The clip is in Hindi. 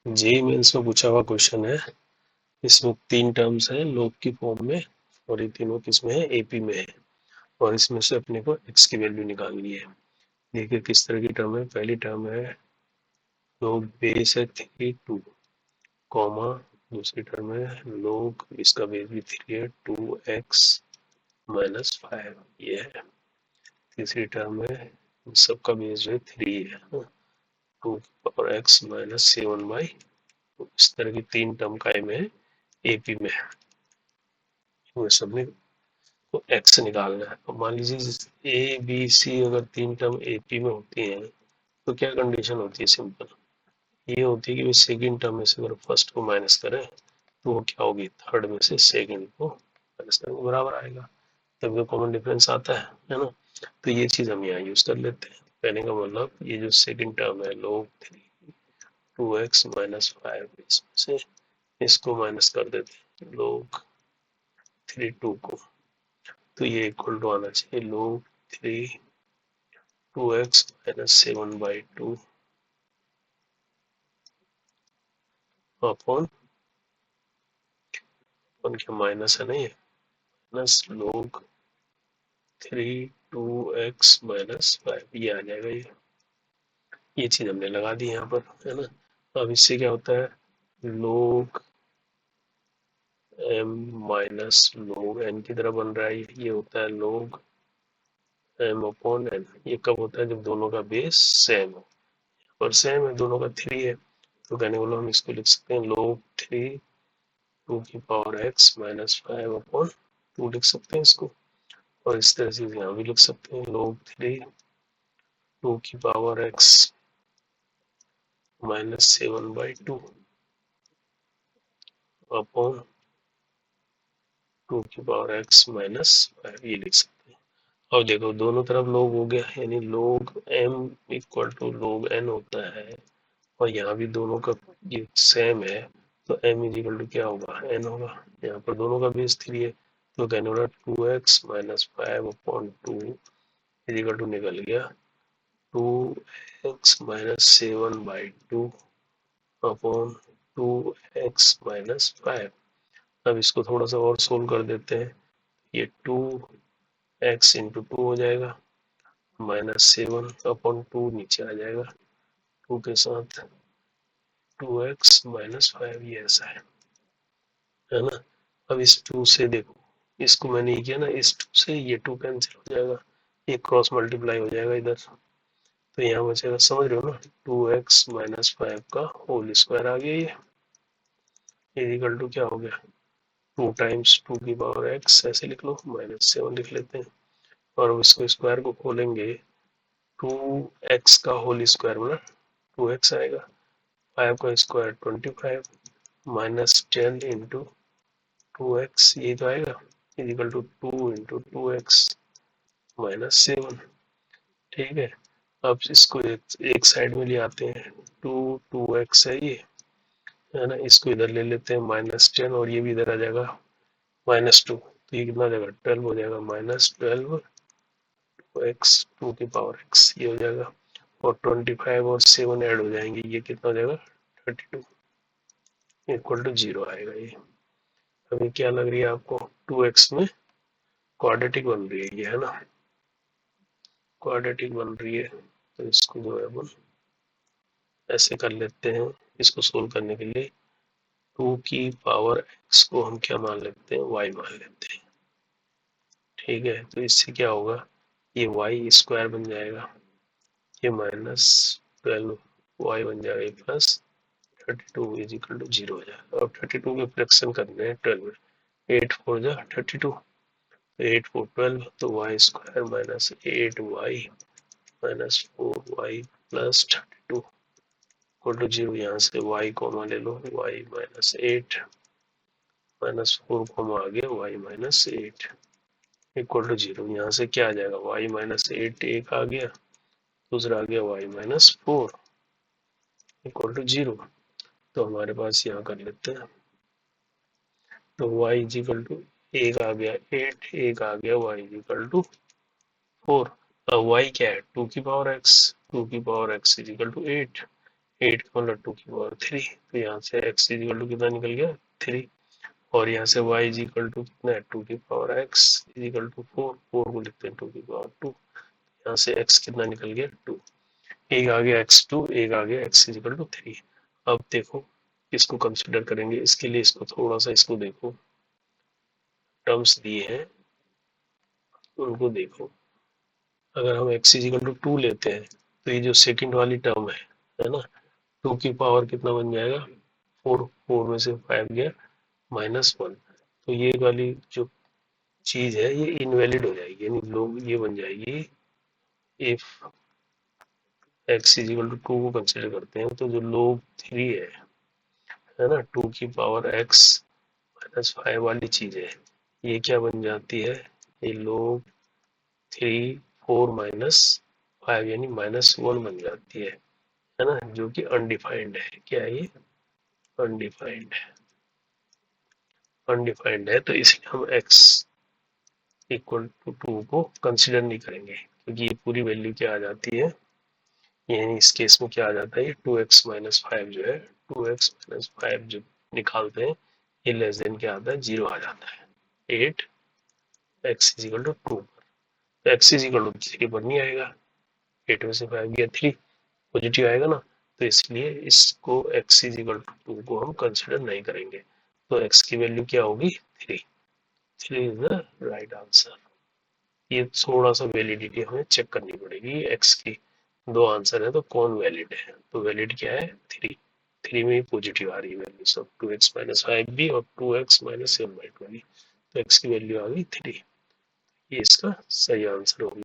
जेईई मेंस में पूछा हुआ क्वेश्चन है। इसमें 3 टर्म्स हैं लोग की फॉर्म में और ये तीनों किसमें है, एपी में है और इसमें से अपने को एक्स की वैल्यू निकालनी है। देखिए किस तरह की टर्म है। पहली टर्म है लोग बेस है 3 2 कॉमा, दूसरी टर्म है लोग इसका बेस भी 3 है 2x-5 ये है। तीसरी टर्म है सबका बेस जो है 3 है 2 और x-7/। इस तरह की 3 टर्म काय में है, एपी में है। सबने तो एक्स निकालना है। तो मान लीजिए ए बी सी अगर 3 टर्म एपी में होती हैं तो क्या कंडीशन होती है, सिंपल ये होती है कि सेकंड टर्म में से अगर फर्स्ट को माइनस करें तो वो क्या होगी, थर्ड में से सेकंड को माइनस करें बराबर आएगा, तब तो कॉमन डिफरेंस आता है ना। तो ये चीज हम यहाँ यूज कर लेते हैं। कहने का मतलब ये जो सेकंड टर्म है लोग 2x-5 इसमें से इसको माइनस कर देते हैं लोग 3 2 को, तो ये इक्वल टू आना चाहिए लोग 2x-7/2 अपॉन क्या माइनस है ना, ये माइनस लोग 3 2x-5 ये आ जाएगा। ये चीज हमने लगा दी यहाँ पर, है ना। अब इससे क्या होता है लोग m माइनस लोग n की तरह बन रहा है, ये होता है लोग m अपॉन n। ये कब होता है, जब दोनों का बेस सेम हो, और सेम है दोनों का 3 है, तो कहने वाला हम इसको लिख सकते हैं लोग 3 2 की पावर x-5 अपॉन 2 लिख सकते हैं इसको। और इस तरह से यहाँ भी लिख सकते हैं लोग 3 2 की पावर x-7/2 अपॉन 2 की पावर x-5 ये लिख सकते हैं। अब देखो दोनों तरफ लोग हो गया, यानी लोग m इक्वल टू लोग n होता है, और यहाँ भी दोनों का ये सेम है, तो m इज इक्वल टू क्या होगा, n होगा। यहाँ पर दोनों का बेस 3 है, तो कहने वाला 2x-5/2 इज इक्वल टू निकल गया 2x-7/2 अपॉन 2x-5। अब इसको थोड़ा सा और सोल्व कर देते हैं। ये 2x×2 हो जाएगा, -7/2 नीचे आ जाएगा, 2 के साथ 2x-5 ये ऐसा है ना। अब इस 2 से देखो, इसको मैंने ये किया ना, इस 2 से ये 2 कैंसिल हो जाएगा, ये क्रॉस मल्टीप्लाई हो जाएगा इधर, तो यहाँ बचेगा, समझ रहे हो ना, 2x-5 का होल स्क्वायर आ गया ये इक्वल टू क्या हो गया 2 टाइम्स 2 की पावर x ऐसे लिख लो, -7 लिख लेते हैं। और अब इसको स्क्वायर को खोलेंगे 2x का होल स्क्वायर बना 2x आएगा, 5 का स्क्वायर 25 -10 इंटू 2x ये तो आएगा इक्वल टू 2 × 2x-7। ठीक है, अब इसको एक साइड में ले आते हैं, 2x है ये, है ना, इसको इधर ले लेते हैं -10 और ये भी इधर आ जाएगा -2, तो ये कितना हो जाएगा 12 हो जाएगा, -12x 2 की पावर x ये हो जाएगा, और 25 और 7 ऐड हो जाएंगे, ये कितना हो जाएगा 32 इक्वल टू 0 आएगा ये। अभी क्या लग रही है आपको, 2x में क्वाड्रेटिक बन रही है ये, है ना, क्वाड्रेटिक बन रही है, तो इसको जो है अपन ऐसे कर लेते हैं। इसको सोल्व करने के लिए 2 की पावर x को हम क्या मान लेते हैं, y मान लेते हैं। ठीक है, तो इससे क्या होगा, ये y स्क्वायर बन जाएगा, ये -12y बन जाएगा, प्लस 32 इज इक्वल टू 0 हो जाएगा। अब 32 के फ्रैक्शन करने हैं 12 में, 8 4 जा 32, 8 4 12, तो y square -8y-4y plus 32 equal to 0। यहाँ से y कॉमा ले लो, y -8 -4 कॉमा आ गया y-8 इक्वल टू 0। यहाँ से क्या आ जाएगा, y-8 एक आ गया, दूसरा आ गया y-4 इक्वल टू 0। तो हमारे पास यहाँ कर लेते हैं, तो y इज इक्वल टू एक आ गया 8, एक आ गया y इज इक्वल टू 4। अब y क्या है, 2 की पावर x, 2 की power x is equal to 8, 8 का मतलब 2 की पावर 3, तो यहाँ से x इज इक्वल टू कितना निकल गया 3, और यहाँ से y इज इक्वल टू कितना है 2 की power x is equal to 4, 4 को लिखते हैं 2 की पावर 2, यहाँ से x कितना निकल गया 2, एक आ गया x2, एक आ गया x इज इक्वल टू 3। अब देखो इसको कंसिडर करेंगे, इसके लिए इसको थोड़ा सा इसको देखो, टर्म्स दिए हैं उनको देखो। अगर हम x इज इक्वल टू 2 लेते हैं तो ये जो सेकंड वाली टर्म है ना, 2 की पावर कितना बन जाएगा 4, 4 में से 5 गया -1, तो ये वाली जो चीज है ये इनवैलिड हो जाएगी, यानी लोग ये बन जाएगी, if x is equal to 2 को कंसिडर करते हैं तो जो लोग 3 है ना, 2 की पावर x -5 वाली चीज है, ये क्या बन जाती है, ये लोग 3 4 -5 यानी -1 बन जाती है ना, जो कि अनडिफाइंड है। क्या है ये, अनडिफाइंड है, अनडिफाइंड है, तो इसलिए हम x इक्वल टू 2 को कंसिडर नहीं करेंगे, क्योंकि ये पूरी वैल्यू क्या आ जाती है, यानी इस केस में क्या आ जाता है, ये 2x - 5 जो है, 2x - 5 जो निकालते हैं ये लेस देन क्या आता है 0 आ जाता है, 8 x इज इक्वल टू 2 पर, तो x इज इक्वल टू 3 पर नहीं आएगा, 8 में से 5 गया 3, पॉजिटिव आएगा ना, तो इसलिए इसको x इज इक्वल टू 2 को हम कंसिडर नहीं करेंगे, तो x की वैल्यू क्या होगी 3, 3 इज द राइट आंसर। ये थोड़ा सा वैलिडिटी हमें चेक करनी पड़ेगी, x की दो आंसर है तो कौन वैलिड है, तो वैलिड क्या है 3, 3 में ही पॉजिटिव आ रही है वैल्यू सब, 2x - 5 भी और 2x - 7/20, तो x की वैल्यू आ गई 3, ये इसका सही आंसर होगी।